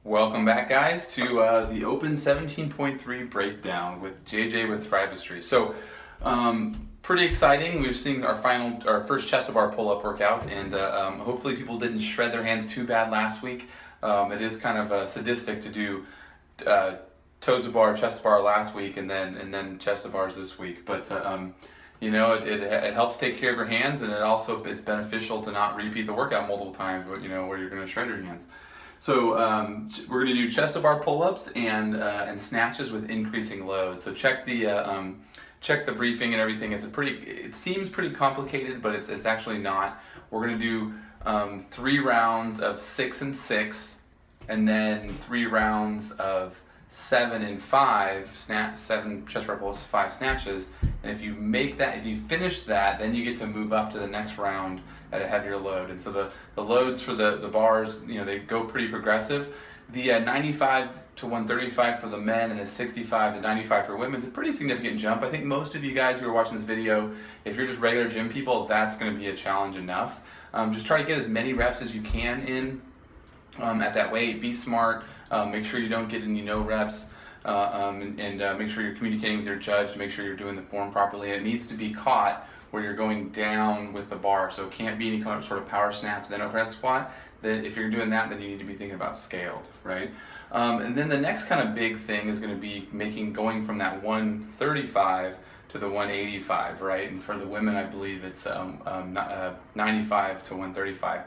Welcome back, guys, to the Open 17.3 breakdown with JJ with Thrivestry. So, pretty exciting. We're seeing our first chest to bar pull-up workout, and hopefully people didn't shred their hands too bad last week. It is kind of sadistic to do toes to bar, chest to bar last week, and then chest to bars this week. But it helps take care of your hands, and it's beneficial to not repeat the workout multiple times. Where you're going to shred your hands. So we're going to do chest to bar pull-ups and snatches with increasing load. So check the briefing and everything. It seems pretty complicated, but it's actually not. We're going to do 3 rounds of 6 and 6, and then 3 rounds of 7 and 5 7 chest bar pull-ups, 5 snatches. And if you finish that, then you get to move up to the next round at a heavier load. And so the loads for the bars, they go pretty progressive. The 95 to 135 for the men and the 65 to 95 for women is a pretty significant jump. I think most of you guys who are watching this video, if you're just regular gym people, that's going to be a challenge enough. Just try to get as many reps as you can in at that weight. Be smart. Make sure you don't get any no reps. And make sure you're communicating with your judge to make sure you're doing the form properly. And it needs to be caught where you're going down with the bar, so it can't be any kind of sort of power snatch, then overhead squat. Then if you're doing that, then you need to be thinking about scaled, right? And then the next kind of big thing is going to be going from that 135 to the 185, right? And for the women, I believe it's 95 to 135.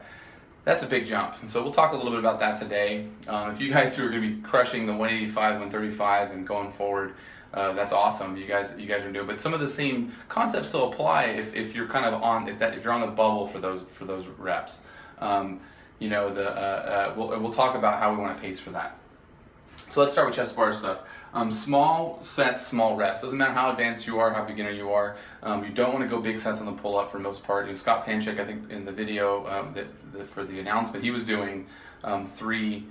That's a big jump, and so we'll talk a little bit about that today. If you guys who are going to be crushing the 185, 135 and going forward, that's awesome. You guys are doing, but some of the same concepts still apply if you're kind of if you're on the bubble for those reps. We'll talk about how we want to pace for that. So let's start with chest bar stuff. Small sets, small reps. Doesn't matter how advanced you are, how beginner you are. You don't want to go big sets on the pull-up for the most part. Scott Panchik, I think in the video for the announcement, he was doing 3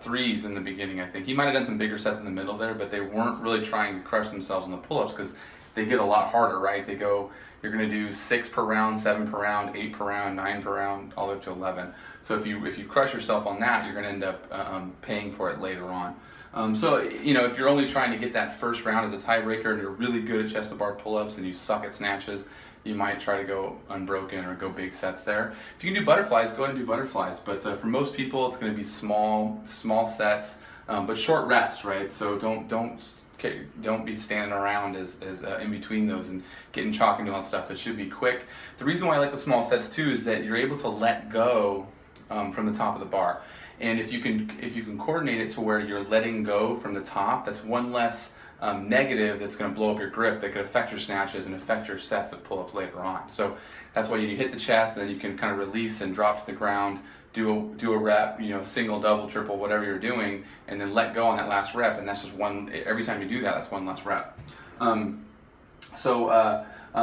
threes in the beginning. I think he might have done some bigger sets in the middle there, but they weren't really trying to crush themselves on the pull-ups because they get a lot harder, right? You're going to do 6 per round, 7 per round, 8 per round, 9 per round, all the way up to 11. So if you crush yourself on that, you're going to end up paying for it later on. If you're only trying to get that first round as a tiebreaker and you're really good at chest to bar pull-ups and you suck at snatches, you might try to go unbroken or go big sets there. If you can do butterflies, go ahead and do butterflies. But for most people, it's going to be small sets, but short rest, right? So don't be standing around as in between those and getting chalk and doing all that stuff. It should be quick. The reason why I like the small sets too is that you're able to let go from the top of the bar. And if you can coordinate it to where you're letting go from the top, that's one less negative that's going to blow up your grip that could affect your snatches and affect your sets of pull-ups later on. So that's why you hit the chest, and then you can kind of release and drop to the ground, do a rep, single, double, triple, whatever you're doing, and then let go on that last rep. And that's just one. Every time you do that, that's one less rep.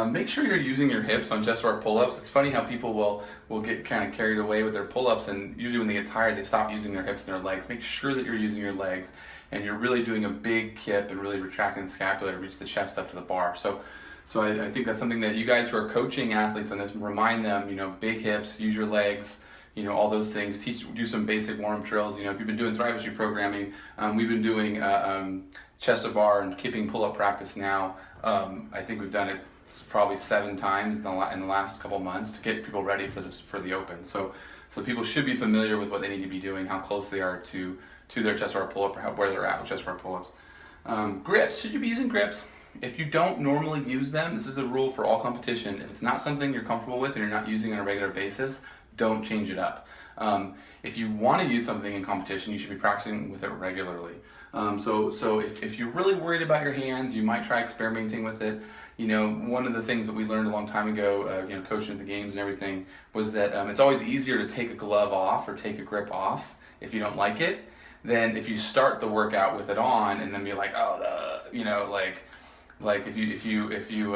Make sure you're using your hips on chest bar pull-ups. It's funny how people will get kind of carried away with their pull-ups, and usually when they get tired, they stop using their hips and their legs. Make sure that you're using your legs and you're really doing a big kip and really retracting the scapula to reach the chest up to the bar. So I think that's something that you guys who are coaching athletes on this, remind them, big hips, use your legs, all those things. Do some basic warm-up drills. If you've been doing Thrivestry programming, we've been doing chest to bar and kipping pull-up practice now. I think we've done it probably 7 times in the last couple months to get people ready for the open. So people should be familiar with what they need to be doing, how close they are to their chest bar pull-up, or where they're at with chest bar pull-ups. Grips, should you be using grips? If you don't normally use them, this is a rule for all competition. If it's not something you're comfortable with and you're not using on a regular basis, don't change it up. If you want to use something in competition, you should be practicing with it regularly. So if you're really worried about your hands, you might try experimenting with it. One of the things that we learned a long time ago, coaching at the games and everything, was that it's always easier to take a glove off or take a grip off if you don't like it, than if you start the workout with it on and then be like, if you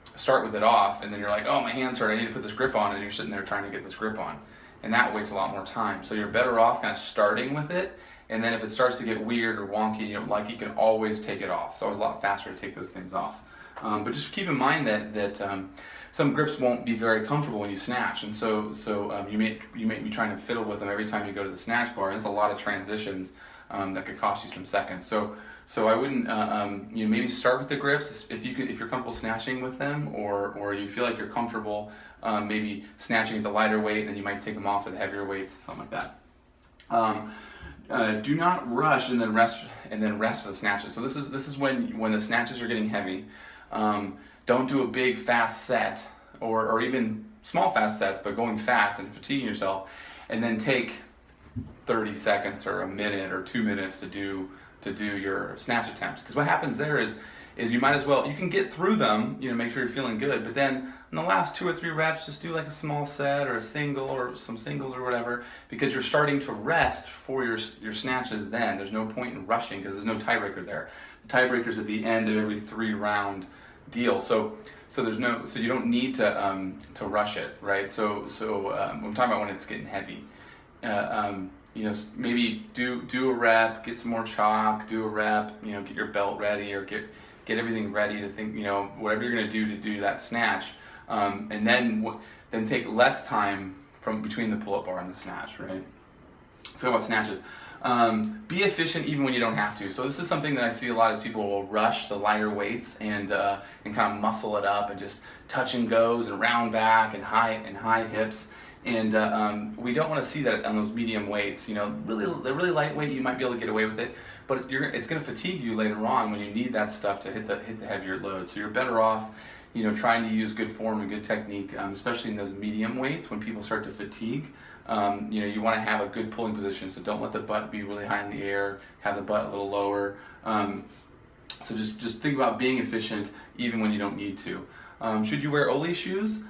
start with it off and then you're like, oh, my hands hurt, I need to put this grip on, and you're sitting there trying to get this grip on, and that wastes a lot more time. So you're better off kind of starting with it, and then if it starts to get weird or wonky, you can always take it off. It's always a lot faster to take those things off. But just keep in mind that some grips won't be very comfortable when you snatch, and so you may be trying to fiddle with them every time you go to the snatch bar. And that's a lot of transitions that could cost you some seconds. So I wouldn't maybe start with the grips if you're comfortable snatching with them, or you feel like you're comfortable maybe snatching at the lighter weight, and then you might take them off with the heavier weights, something like that. Do not rush and then rest for the snatches. So this is when the snatches are getting heavy. Don't do a big fast set or even small fast sets, but going fast and fatiguing yourself, and then take 30 seconds or a minute or 2 minutes to do your snatch attempt. Because what happens there is you might as well, you can get through them, make sure you're feeling good, but then in the last 2 or 3 reps, just do like a small set or a single or some singles or whatever, because you're starting to rest for your snatches then. There's no point in rushing because there's no tiebreaker there. The tiebreaker's at the end of every 3-round deal. So you don't need to rush it, right? So I'm talking about when it's getting heavy. Maybe do a rep, get some more chalk, do a rep, get your belt ready, or get everything ready to think, whatever you're going to do that snatch, and then take less time from between the pull-up bar and the snatch, right? So about snatches. Be efficient even when you don't have to. So this is something that I see a lot, is people will rush the lighter weights and kind of muscle it up and just touch and goes and round back and high hips. And we don't want to see that on those medium weights. The really lightweight, you might be able to get away with it, but it's going to fatigue you later on when you need that stuff to hit the heavier load. So you're better off, trying to use good form and good technique, especially in those medium weights when people start to fatigue. You want to have a good pulling position, so don't let the butt be really high in the air. Have the butt a little lower. So just think about being efficient even when you don't need to. Should you wear Oli shoes?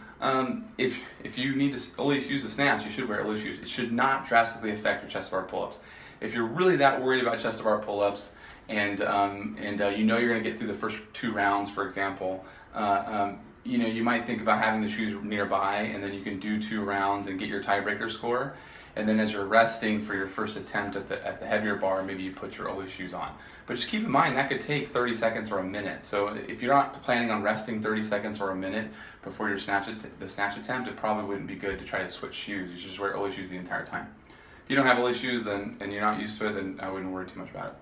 If you need to Oli shoes to snatch, you should wear Oli shoes. It should not drastically affect your chest bar pull-ups. If you're really that worried about chest bar pull-ups and you're going to get through the first 2 rounds, for example, you might think about having the shoes nearby, and then you can do 2 rounds and get your tiebreaker score. And then as you're resting for your first attempt at the heavier bar, maybe you put your Oli shoes on. But just keep in mind that could take 30 seconds or a minute. So if you're not planning on resting 30 seconds or a minute before your snatch attempt, it probably wouldn't be good to try to switch shoes. You should just wear Oli shoes the entire time. If you don't have Oli shoes and you're not used to it, then I wouldn't worry too much about it.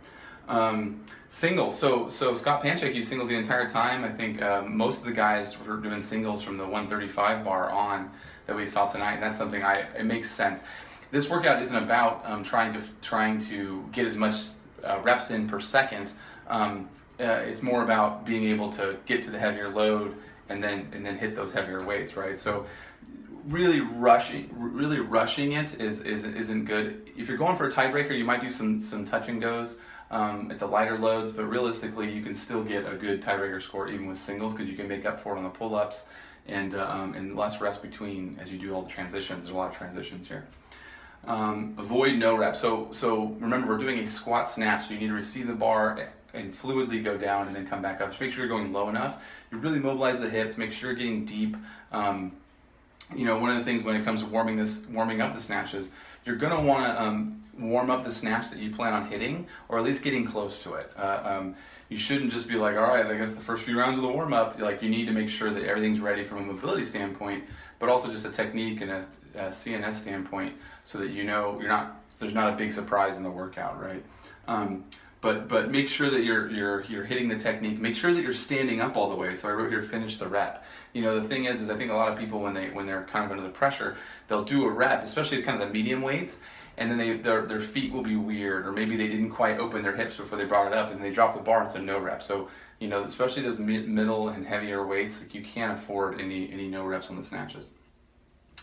Singles. So Scott Panchik used singles the entire time. I think most of the guys were doing singles from the 135 bar on that we saw tonight, and that's something it makes sense. This workout isn't about trying to get as much reps in per second. It's more about being able to get to the heavier load and then hit those heavier weights, right? So really rushing it isn't good. If you're going for a tiebreaker, you might do some touch and goes at the lighter loads, but realistically, you can still get a good tiebreaker score even with singles, because you can make up for it on the pull-ups and less rest between as you do all the transitions. There's a lot of transitions here. Avoid no reps. So remember, we're doing a squat snatch, so you need to receive the bar and fluidly go down and then come back up. Just make sure you're going low enough. You really mobilize the hips. Make sure you're getting deep. One of the things when it comes to warming up the snatches, you're gonna want to warm up the snatch that you plan on hitting, or at least getting close to it. You shouldn't just be like, all right, I guess the first few rounds of the warm up. Like, you need to make sure that everything's ready from a mobility standpoint, but also just a technique and a CNS standpoint, so that there's not a big surprise in the workout, right? But make sure that you're hitting the technique. Make sure that you're standing up all the way. So I wrote here, finish the rep. The thing is I think a lot of people when they're kind of under the pressure, they'll do a rep, especially kind of the medium weights, and then their feet will be weird, or maybe they didn't quite open their hips before they brought it up, and they drop the bar. It's a no rep. So especially those middle and heavier weights, like, you can't afford any no reps on the snatches.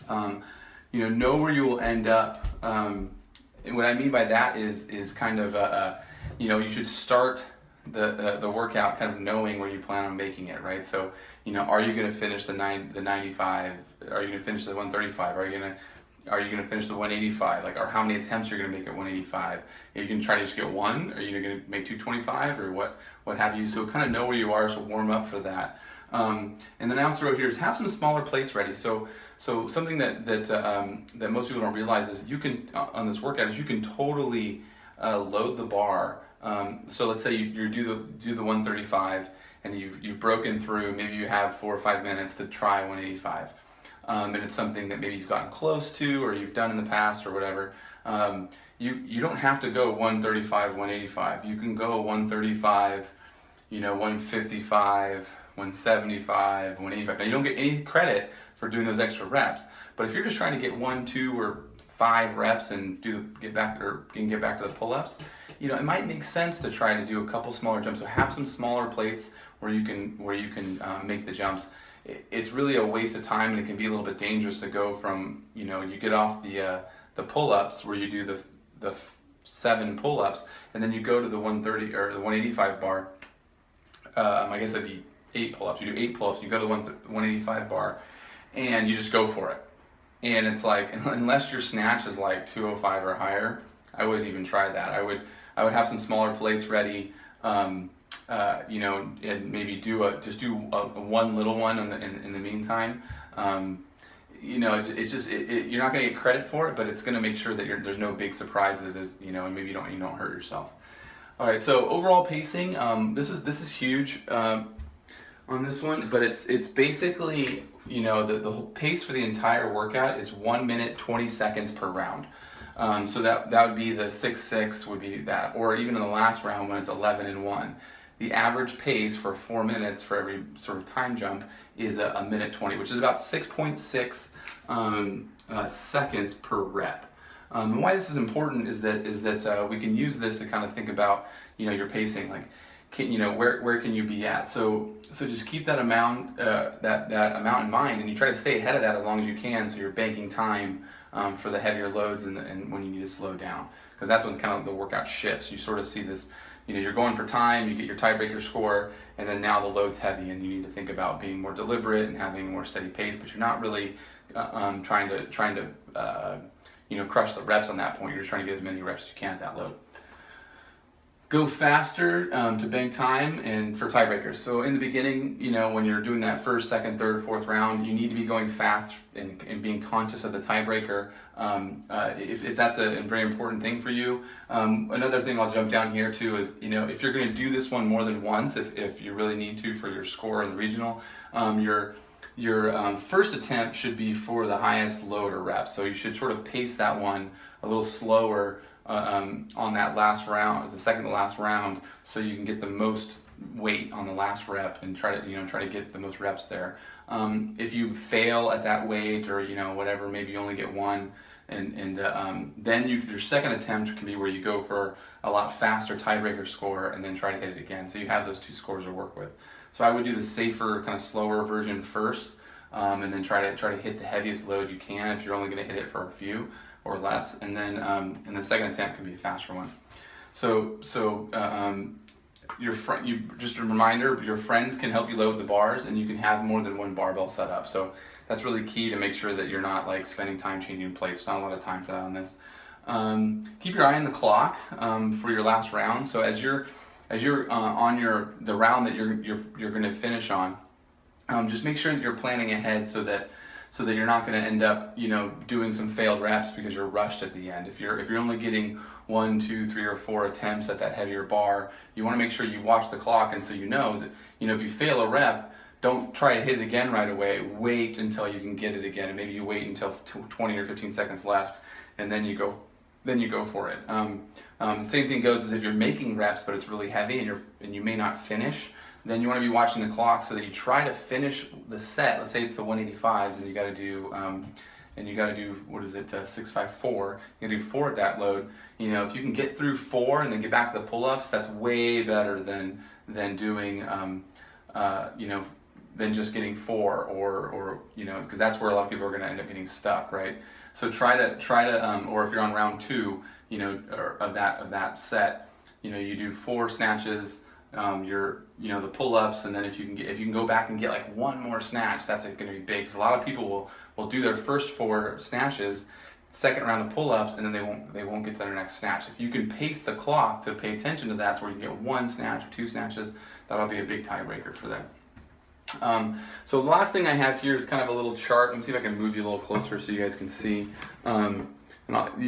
Know where you will end up. And what I mean by that is kind of you should start the workout kind of knowing where you plan on making it, right? So are you going to finish the 95? Are you going to finish the 135? Are you going to finish the 185? Like, or how many attempts you're going to make at 185? Are you going to try to just get one? Are you going to make 225 or what have you? So kind of know where you are, so warm up for that. And then I also wrote here is have some smaller plates ready. So something that most people don't realize is you can on this workout is you can totally load the bar. So let's say you do the 135, and you've broken through, maybe you have 4 or 5 minutes to try 185. And it's something that maybe you've gotten close to or you've done in the past or whatever. You don't have to go 135, 185. You can go 135, 155, 175, 185. Now you don't get any credit for doing those extra reps, but if you're just trying to get 1, 2, or 5 reps and get back to the pull-ups, it might make sense to try to do a couple smaller jumps. So have some smaller plates where you can make the jumps. It's really a waste of time, and it can be a little bit dangerous to go from you get off the pull-ups where you do the 7 pull-ups, and then you go to the 130 or the 185 bar. I guess that'd be 8 pull-ups. You do 8 pull-ups, you go to the 185 bar, and you just go for it. And it's like, unless your snatch is like 205 or higher, I wouldn't even try that. I would have some smaller plates ready, and maybe do one little one in the meantime. It's just you're not going to get credit for it, but it's going to make sure that there's no big surprises, and maybe you don't hurt yourself. All right, so overall pacing, this is huge on this one, but it's basically the whole pace for the entire workout is 1 minute 20 seconds per round. So that would be the 6-6 would be that, or even in the last round when it's 11-1. The average pace for 4 minutes for every sort of time jump is a minute 20, which is about 6.6 seconds per rep. And why this is important is that we can use this to kind of think about your pacing, like where can you be at. So just keep that amount that amount in mind, and you try to stay ahead of that as long as you can, so you're banking time for the heavier loads and when you need to slow down, because that's when kind of the workout shifts. You sort of see this. You're going for time, you get your tiebreaker score, and then now the load's heavy, and you need to think about being more deliberate and having a more steady pace. But you're not really trying to crush the reps on that point. You're just trying to get as many reps as you can at that load. Go faster to bank time and for tiebreakers. So in the beginning, when you're doing that first, second, third, fourth round, you need to be going fast and being conscious of the tiebreaker. If that's a very important thing for you. Another thing I'll jump down here too is, if you're going to do this one more than once, if you really need to for your score in the regional, your first attempt should be for the highest load or rep. So you should sort of pace that one a little slower on that last round, the second to last round, so you can get the most weight on the last rep and try to get the most reps there. If you fail at that weight or whatever, maybe you only get one, and then your second attempt can be where you go for a lot faster tiebreaker score and then try to hit it again. So you have those 2 scores to work with. So I would do the safer, kind of slower version first, and then try to hit the heaviest load you can if you're only going to hit it for a few or less, and then the second attempt can be a faster one. So just a reminder, your friends can help you load the bars, and you can have more than one barbell set up. So that's really key to make sure that you're not like spending time changing plates. There's not a lot of time for that on this. Keep your eye on the clock for your last round. So as you're on the round that you're going to finish on, just make sure that you're planning ahead so that you're not going to end up doing some failed reps because you're rushed at the end. If you're only getting 1, 2, 3, or 4 attempts at that heavier bar, you want to make sure you watch the clock, and so that if you fail a rep, don't try to hit it again right away. Wait until you can get it again, and maybe you wait until 20 or 15 seconds left, and then you go for it. The same thing goes as if you're making reps but it's really heavy and you may not finish. Then you want to be watching the clock so that you try to finish the set. Let's say it's the 185s, and you got to do what is it, 654. You got to do 4 at that load. If you can get through 4 and then get back to the pull-ups, that's way better than doing than just getting 4 or because that's where a lot of people are going to end up getting stuck, right? So try to or if you're on round 2, of that set, you do 4 snatches. The pull-ups, and then if you can go back and get like one more snatch, that's going to be big. Because a lot of people will do their first 4 snatches, second round of pull-ups, and then they won't get to their next snatch. If you can pace the clock to pay attention to that, so where you can get 1 snatch or 2 snatches, that'll be a big tiebreaker for them. So the last thing I have here is kind of a little chart. Let me see if I can move you a little closer so you guys can see. And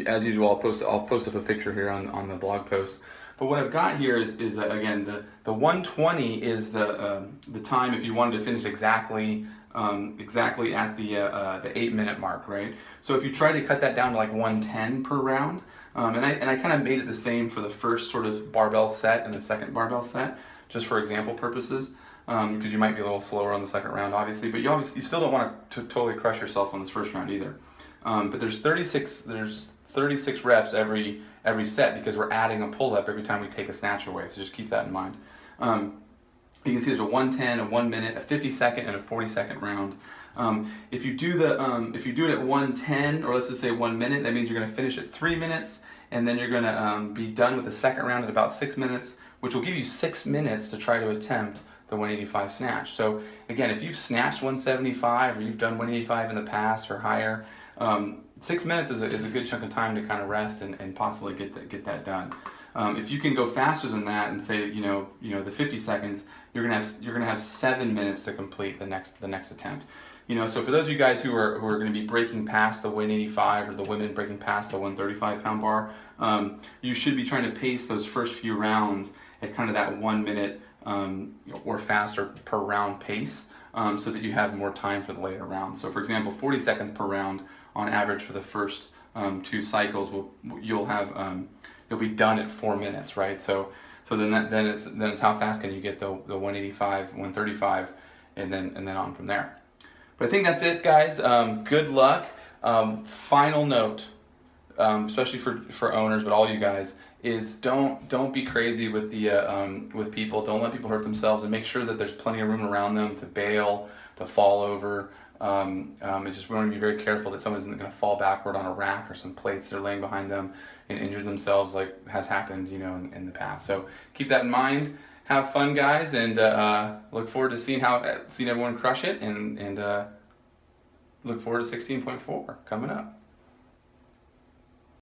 as usual, I'll post up a picture here on the blog post. But what I've got here is again, the 120 is the time if you wanted to finish exactly at the 8-minute mark, right? So if you try to cut that down to like 110 per round, and I kind of made it the same for the first sort of barbell set and the second barbell set, just for example purposes, because you might be a little slower on the second round, obviously, but you still don't want to totally crush yourself on this first round either. But there's 36 reps every set because we're adding a pull-up every time we take a snatch away. So just keep that in mind. You can see there's a 110, a 1 minute, a 50-second, and a 40-second round. If you do it at 110, or let's just say 1 minute, that means you're going to finish at 3 minutes, and then you're going to be done with the second round at about 6 minutes, which will give you 6 minutes to try to attempt the 185 snatch. So again, if you've snatched 175 or you've done 185 in the past or higher, 6 minutes is a good chunk of time to kind of rest and possibly get that done. If you can go faster than that and say the 50 seconds, you're gonna have 7 minutes to complete the next attempt. So for those of you guys who are going to be breaking past the 185 or the women breaking past the 135 pound bar, you should be trying to pace those first few rounds at kind of that 1 minute or faster per round pace, so that you have more time for the later rounds. So for example, 40 seconds per round on average for the first 2 cycles, you'll be done at 4 minutes, right? So then it's how fast can you get the 185, 135, and then on from there. But I think that's it, guys. Good luck. Final note, especially for owners, but all you guys, is don't be crazy with with people. Don't let people hurt themselves, and make sure that there's plenty of room around them to bail, to fall over. It's just we want to be very careful that someone isn't going to fall backward on a rack or some plates that are laying behind them and injure themselves, like has happened, in the past. So keep that in mind. Have fun, guys, and look forward to seeing everyone crush it, and look forward to 16.4 coming up.